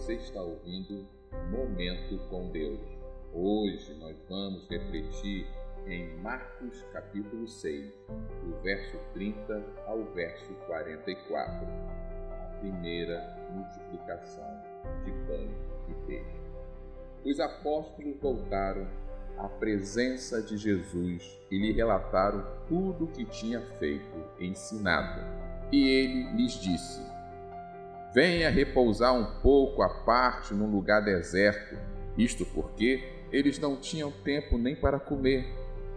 Você está ouvindo Momento com Deus. Hoje nós vamos refletir em Marcos capítulo 6, do verso 30 ao verso 44, a primeira multiplicação de pães e peixe. Os apóstolos voltaram à presença de Jesus e lhe relataram tudo o que tinha feito e ensinado. E ele lhes disse: venha repousar um pouco à parte num lugar deserto, isto porque eles não tinham tempo nem para comer,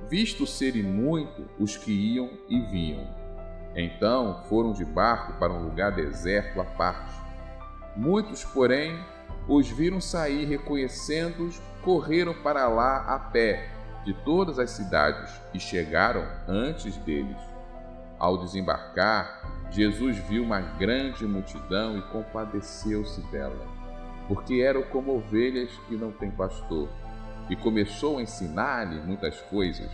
visto serem muito os que iam e vinham. Então foram de barco para um lugar deserto à parte. Muitos, porém, os viram sair, reconhecendo-os, correram para lá a pé de todas as cidades e chegaram antes deles. Ao desembarcar, Jesus viu uma grande multidão e compadeceu-se dela, porque eram como ovelhas que não têm pastor, e começou a ensinar-lhe muitas coisas.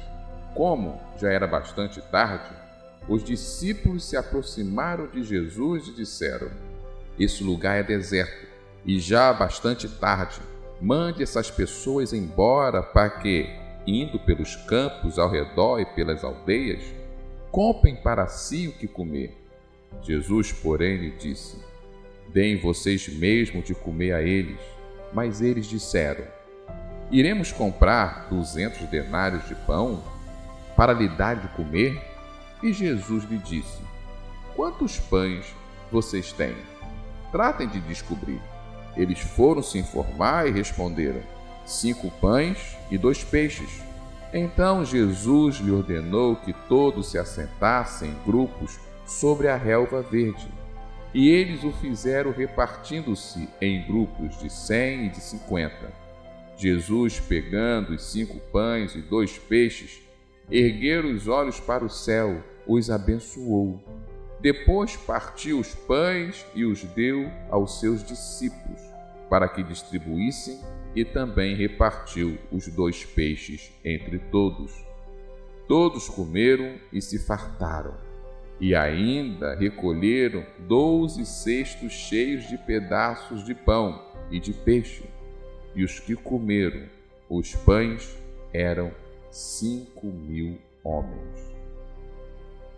Como já era bastante tarde, os discípulos se aproximaram de Jesus e disseram: esse lugar é deserto, e já bastante tarde. Mande essas pessoas embora para que, indo pelos campos ao redor e pelas aldeias, comprem para si o que comer. Jesus, porém, lhe disse: deem vocês mesmo de comer a eles. Mas eles disseram: iremos comprar 200 denários de pão para lhe dar de comer? E Jesus lhe disse: quantos pães vocês têm? Tratem de descobrir. Eles foram se informar e responderam: 5 pães e 2 peixes. Então Jesus lhe ordenou que todos se assentassem em grupos sobre a relva verde. E eles o fizeram repartindo-se em grupos de 100 e de 50. Jesus, pegando os 5 pães e 2 peixes, ergueu os olhos para o céu, os abençoou. Depois partiu os pães e os deu aos seus discípulos, para que distribuíssem, e também repartiu os 2 peixes entre todos. Todos comeram e se fartaram, e ainda recolheram 12 cestos cheios de pedaços de pão e de peixe. E os que comeram os pães eram 5.000 homens.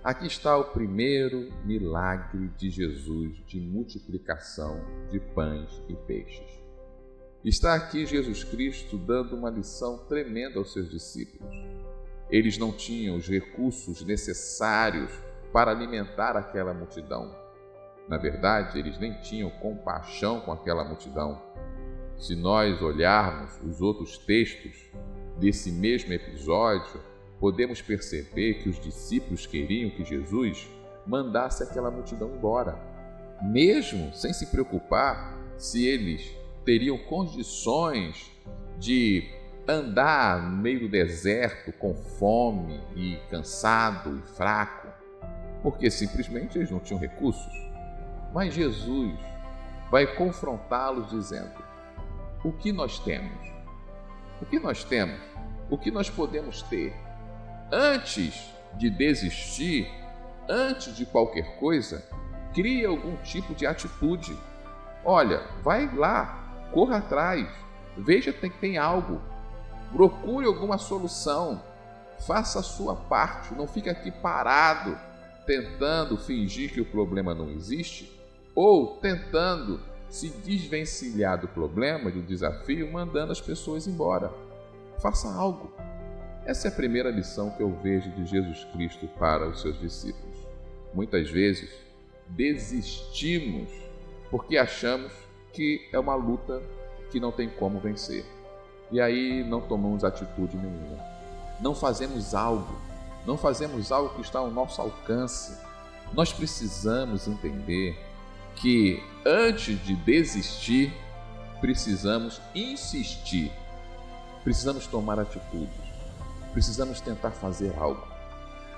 Aqui está o primeiro milagre de Jesus de multiplicação de pães e peixes. Está aqui Jesus Cristo dando uma lição tremenda aos seus discípulos. Eles não tinham os recursos necessários para alimentar aquela multidão. Na verdade, eles nem tinham compaixão com aquela multidão. Se nós olharmos os outros textos desse mesmo episódio, podemos perceber que os discípulos queriam que Jesus mandasse aquela multidão embora, mesmo sem se preocupar se eles teriam condições de andar no meio do deserto com fome e cansado e fraco, porque simplesmente eles não tinham recursos. Mas Jesus vai confrontá-los dizendo: o que nós temos? O que nós temos? O que nós podemos ter? Antes de desistir, antes de qualquer coisa, crie algum tipo de atitude. Olha, vai lá, corra atrás, veja se tem algo, procure alguma solução, faça a sua parte, não fique aqui parado, tentando fingir que o problema não existe, ou tentando se desvencilhar do problema, do desafio, mandando as pessoas embora. Faça algo. Essa é a primeira lição que eu vejo de Jesus Cristo para os seus discípulos. Muitas vezes desistimos porque achamos que é uma luta que não tem como vencer. E aí não tomamos atitude nenhuma. Não fazemos algo que está ao nosso alcance. Nós precisamos entender que antes de desistir, precisamos insistir. Precisamos tomar atitudes. Precisamos tentar fazer algo.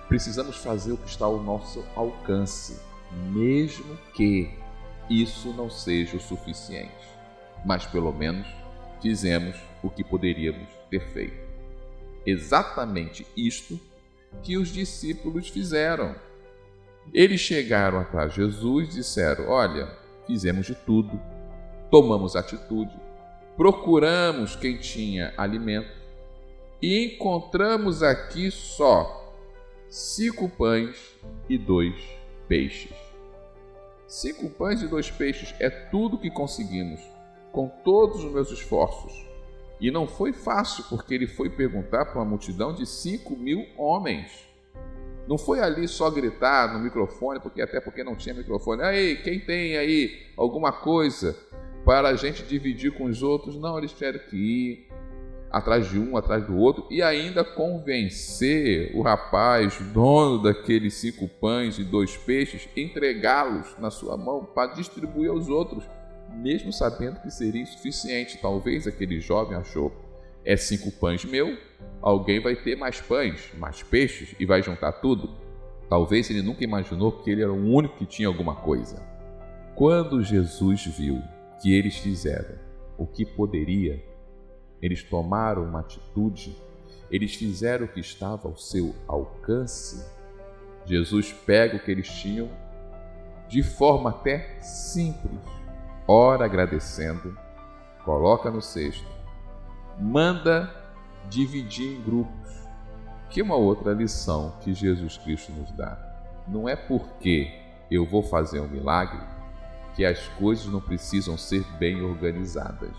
Precisamos fazer o que está ao nosso alcance, mesmo que isso não seja o suficiente. Mas pelo menos fizemos o que poderíamos ter feito. Exatamente isto que os discípulos fizeram. Eles chegaram atrás de Jesus e disseram: olha, fizemos de tudo. tomamos atitude, procuramos quem tinha alimento e encontramos aqui só 5 pães e 2 peixes. 5 pães e 2 peixes é tudo que conseguimos, com todos os meus esforços. E não foi fácil, porque ele foi perguntar para uma multidão de 5.000 homens. Não foi ali só gritar no microfone, até porque não tinha microfone. Aí, quem tem aí alguma coisa para a gente dividir com os outros? Não, eles tiveram que ir atrás de um, atrás do outro, e ainda convencer o rapaz, dono daqueles 5 pães e 2 peixes, entregá-los na sua mão para distribuir aos outros, mesmo sabendo que seria insuficiente. Talvez aquele jovem achou, 5 pães meu, alguém vai ter mais pães, mais peixes e vai juntar tudo. Talvez ele nunca imaginou que ele era o único que tinha alguma coisa. Quando Jesus viu que eles fizeram o que poderia, eles tomaram uma atitude, eles fizeram o que estava ao seu alcance, Jesus pega o que eles tinham de forma até simples, ora agradecendo, coloca no cesto, manda dividir em grupos. Que é uma outra lição que Jesus Cristo nos dá. Não é porque eu vou fazer um milagre que as coisas não precisam ser bem organizadas.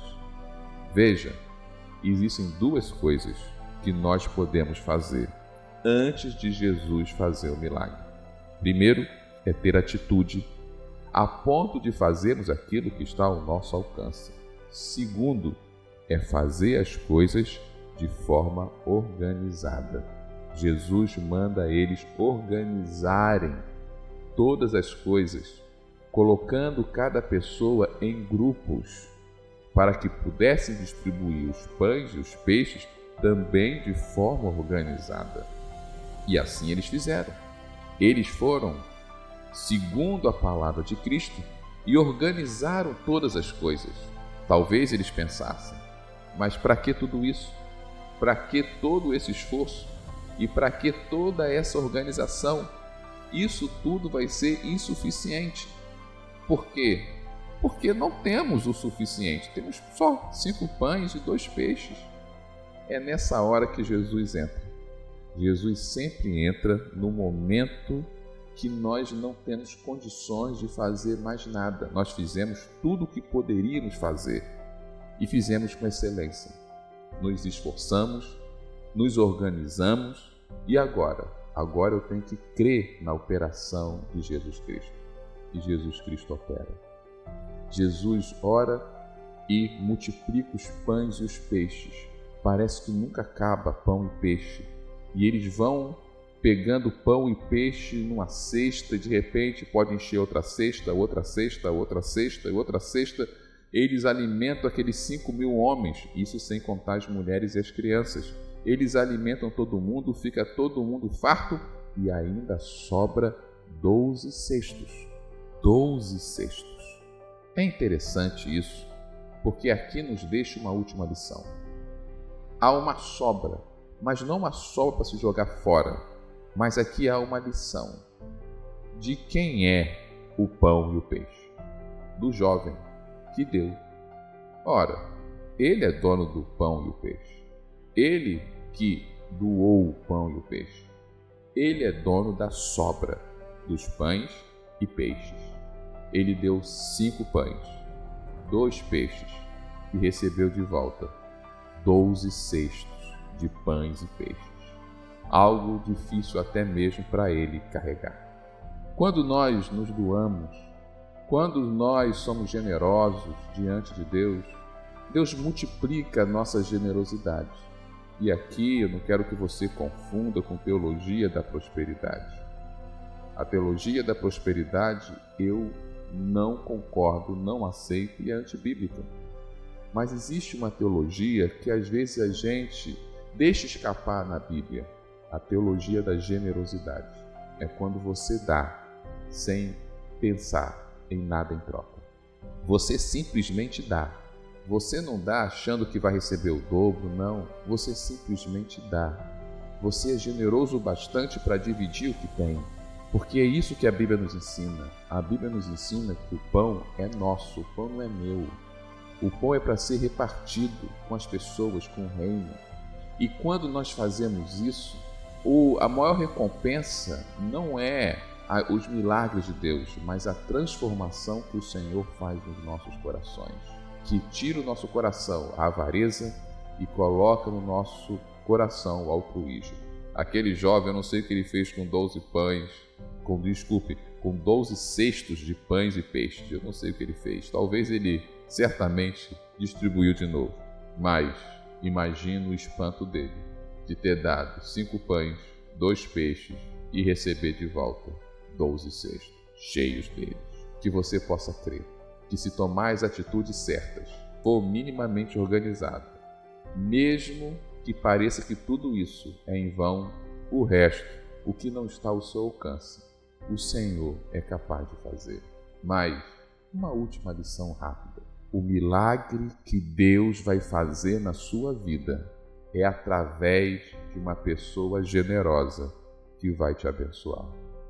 Veja, existem 2 coisas que nós podemos fazer antes de Jesus fazer o milagre. Primeiro é ter atitude a ponto de fazermos aquilo que está ao nosso alcance. Segundo é fazer as coisas de forma organizada. Jesus manda eles organizarem todas as coisas, colocando cada pessoa em grupos, para que pudessem distribuir os pães e os peixes também de forma organizada. E assim eles fizeram. Eles foram segundo a palavra de Cristo e organizaram todas as coisas. Talvez eles pensassem, mas para que tudo isso? Para que todo esse esforço? E para que toda essa organização? Isso tudo vai ser insuficiente. Por quê? Porque não temos o suficiente, temos só 5 pães e 2 peixes. É nessa hora que Jesus entra. Jesus sempre entra no momento que nós não temos condições de fazer mais nada. Nós fizemos tudo o que poderíamos fazer e fizemos com excelência. Nos esforçamos, nos organizamos e agora eu tenho que crer na operação de Jesus Cristo. E Jesus Cristo opera. Jesus ora e multiplica os pães e os peixes. Parece que nunca acaba pão e peixe. E eles vão pegando pão e peixe numa cesta, e de repente pode encher outra cesta, outra cesta, outra cesta e outra cesta. Eles alimentam aqueles 5.000 homens, isso sem contar as mulheres e as crianças. Eles alimentam todo mundo, fica todo mundo farto e ainda sobra 12 cestos. 12 cestos. É interessante isso, porque aqui nos deixa uma última lição. Há uma sobra, mas não uma sobra para se jogar fora, mas aqui há uma lição. De quem é o pão e o peixe? Do jovem que deu. Ora, ele é dono do pão e o peixe. Ele que doou o pão e o peixe. Ele é dono da sobra dos pães e peixes. Ele deu 5 pães, 2 peixes e recebeu de volta 12 cestos de pães e peixes. Algo difícil até mesmo para ele carregar. Quando nós nos doamos, quando nós somos generosos diante de Deus, Deus multiplica a nossa generosidade. E aqui eu não quero que você confunda com teologia da prosperidade. A teologia da prosperidade eu não concordo, não aceito e é antibíblica. Mas existe uma teologia que às vezes a gente deixa escapar na Bíblia. A teologia da generosidade. É quando você dá sem pensar em nada em troca. Você simplesmente dá. Você não dá achando que vai receber o dobro, não. Você simplesmente dá. Você é generoso o bastante para dividir o que tem. Porque é isso que a Bíblia nos ensina. A Bíblia nos ensina que o pão é nosso, o pão não é meu. O pão é para ser repartido com as pessoas, com o reino. E quando nós fazemos isso, a maior recompensa não é os milagres de Deus, mas a transformação que o Senhor faz nos nossos corações, que tira o nosso coração a avareza e coloca no nosso coração o altruísmo. Aquele jovem, eu não sei o que ele fez com 12 pães, com 12 cestos de pães e peixes, eu não sei o que ele fez. Talvez ele certamente distribuiu de novo, mas imagino o espanto dele de ter dado 5 pães, 2 peixes e receber de volta 12 cestos cheios deles. Que você possa crer que, se tomar as atitudes certas, for minimamente organizado, mesmo que pareça que tudo isso é em vão, o resto, o que não está ao seu alcance, o Senhor é capaz de fazer. Mas uma última lição rápida: o milagre que Deus vai fazer na sua vida é através de uma pessoa generosa que vai te abençoar.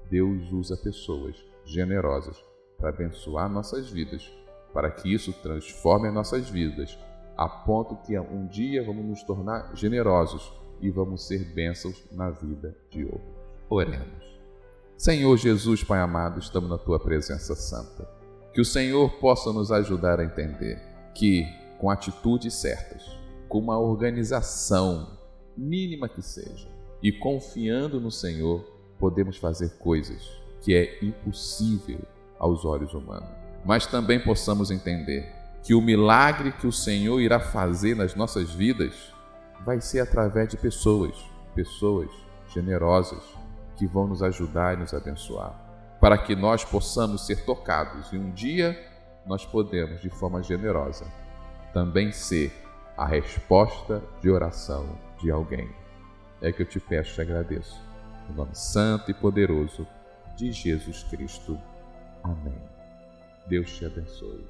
Deus usa pessoas generosas para abençoar nossas vidas, para que isso transforme nossas vidas, a ponto que um dia vamos nos tornar generosos e vamos ser bênçãos na vida de outros. Oremos. Senhor Jesus, Pai amado, estamos na Tua presença santa. Que o Senhor possa nos ajudar a entender que, com atitudes certas, com uma organização mínima que seja, e confiando no Senhor, podemos fazer coisas que é impossível aos olhos humanos. Mas também possamos entender que o milagre que o Senhor irá fazer nas nossas vidas vai ser através de pessoas generosas que vão nos ajudar e nos abençoar, para que nós possamos ser tocados e um dia nós podemos, de forma generosa, também ser a resposta de oração de alguém. É que eu te peço e te agradeço. No nome santo e poderoso de Jesus Cristo. Amém. Deus te abençoe.